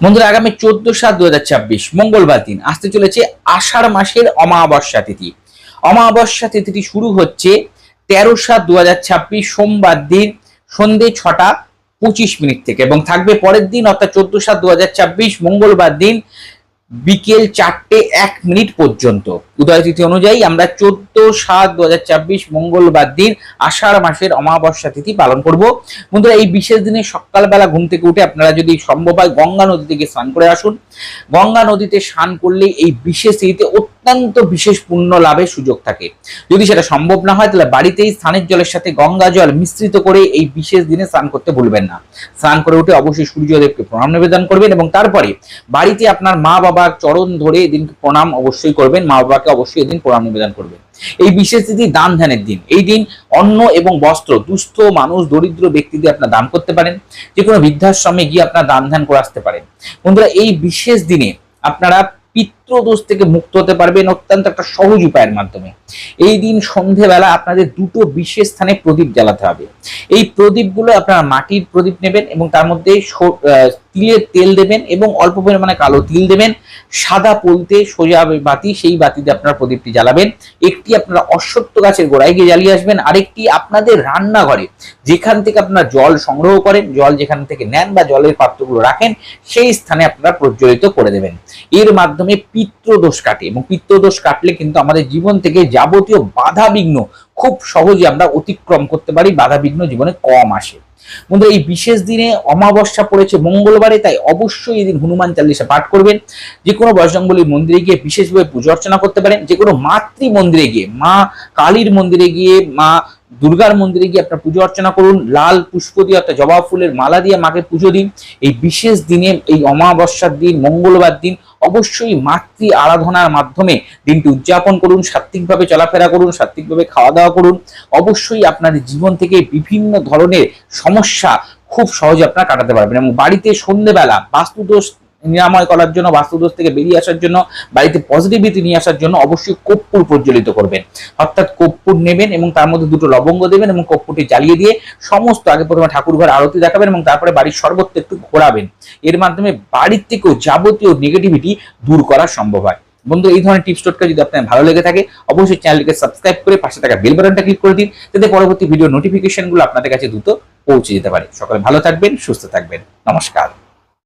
বন্ধুরা, আগামী 14/7/2024 মঙ্গলবার দিন আসতে চলেছে আষাঢ় মাসের অমাবস্যা তিথি। অমাবস্যা তিথিটি শুরু হচ্ছে 13/7/2026 সোমবার দিন সন্ধ্যে 6:25 থেকে এবং থাকবে পরের দিন অর্থাৎ 14/7/2024 মঙ্গলবার দিন বিকেল 4:01 পর্যন্ত। উদয় তিথি অনুযায়ী আমরা 14/7/2024 মঙ্গলবার দিন আষাঢ় মাসের অমাবস্যা তিথি পালন করব। বন্ধুরা, এই বিশেষ দিনে সকালবেলা ঘুম থেকে উঠে আপনারা যদি সম্ভব হয় গঙ্গা নদী থেকে স্নান করে আসুন। গঙ্গা নদীতে স্নান করলে এই বিশেষ তিথিতে অত্যন্ত বিশেষ পুণ্য লাভের সুযোগ থাকে। যদি সেটা সম্ভব না হয় তাহলে বাড়িতেই স্নানের জলের সাথে গঙ্গা জল মিশ্রিত করে এই বিশেষ দিনে স্নান করতে ভুলবেন না। স্নান করে উঠে অবশ্যই সূর্যদেবকে প্রণাম নিবেদন করবেন এবং তারপরে বাড়িতে আপনার মা বাবার চরণ ধরে এদিন প্রণাম অবশ্যই করবেন। মা বাবাকে অবশ্যই এদিন প্রণাম নিবেদন করবেন। এই বিশেষ তিথি দান ধ্যানের দিন। এই দিন অন্ন এবং বস্ত্র দুস্থ মানুষ দরিদ্র ব্যক্তিদের আপনার দান করতে পারেন। যে কোনো বৃদ্ধাশ্রমে গিয়ে আপনার দান ধ্যান করে আসতে পারেন। বন্ধুরা, এই বিশেষ দিনে আপনারা পিতৃদোষ থেকে মুক্ত হতে পারবেন অত্যন্ত একটা সহজ উপায়ের মাধ্যমে। এই দিন সন্ধেবেলা আপনাদের দুটো বিশেষ স্থানে প্রদীপ জ্বালাতে হবে। এই প্রদীপগুলো আপনারা মাটির প্রদীপ নেবেন এবং তার মধ্যে তিলের তেল দেবেন এবং অল্প পরিমাণে কালো তিল দেবেন। সাদা পলতে সোজা বাতি, সেই বাতিতে আপনারা প্রদীপটি জ্বালাবেন। একটি আপনারা অশ্বত্থ গাছের গোড়ায় গিয়ে জ্বালিয়ে আসবেন, আরেকটি আপনাদের রান্নাঘরে যেখান থেকে আপনারা জল সংগ্রহ করেন, জল যেখান থেকে নেন বা জলের পাত্রগুলো রাখেন সেই স্থানে আপনারা প্রজ্বলিত করে দেবেন। এর মাধ্যমে পিতৃদোষ কাটে এবং পিতৃদোষ কাটলে কিন্তু আমাদের জীবন থেকে যাবতীয় বাধা বিঘ্ন খুব সহজে আমরা অতিক্রম করতে পারি। বাধা বিঘ্ন জীবনে কম আসে। বন্ধুরা, এই বিশেষ দিনে অমাবস্যা পড়েছে মঙ্গলবারে, তাই অবশ্যই এই দিন হনুমান চালিসা পাঠ করবেন। যে কোনো বজরংবলীর মন্দিরে গিয়ে বিশেষভাবে পুজো অর্চনা করতে পারেন। যে কোনো মাতৃ মন্দিরে গিয়ে, মা কালীর মন্দিরে গিয়ে, মা দুর্গার মন্দিরে গিয়ে আপনার পুজো অর্চনা করুন। লাল পুষ্প দিয়ে অর্থাৎ জবা ফুলের মালা দিয়ে মাকে পুজো দিন। এই বিশেষ দিনে, এই অমাবস্যার দিন মঙ্গলবার দিন অবশ্যই মাতৃ আরাধনার মাধ্যমে দিনটি উদযাপন করুন। সাত্ত্বিকভাবে চলাফেরা করুন, সাত্ত্বিকভাবে খাওয়া দাওয়া করুন। অবশ্যই আপনাদের জীবন থেকে বিভিন্ন ধরনের সমস্যা খুব সহজে আপনারা কাটাতে পারবেন এবং বাড়িতে সন্ধ্যেবেলা বাস্তুদোষ নিরাময় করার জন্য, বাস্তুদোষ থেকে বেরিয়ে আসার জন্য, বাড়িতে পজিটিভিটি নিয়ে আসার জন্য অবশ্যই কর্পূর প্রজ্বলিত করবেন। অর্থাৎ কর্পূর নেবেন এবং তার মধ্যে দুটো লবঙ্গ দেবেন এবং কর্পূরটি জ্বালিয়ে দিয়ে সমস্ত আগে প্রথমে ঠাকুর ঘর আরতি দেখাবেন এবং তারপরে বাড়ির সর্বত্র একটু ঘোরাবেন। এর মাধ্যমে বাড়ির থেকেও যাবতীয় নেগেটিভিটি দূর করা সম্ভব হয়। বন্ধু, এই ধরনের টিপস টোটকা যদি আপনার ভালো লেগে থাকে অবশ্যই চ্যানেলটিকে সাবস্ক্রাইব করে পাশে থাকা বেল বাটনটা ক্লিক করে দিন, যাতে পরবর্তী ভিডিও নোটিফিকেশনগুলো আপনাদের কাছে দ্রুত পৌঁছে যেতে পারে। সকলে ভালো থাকবেন, সুস্থ থাকবেন। নমস্কার।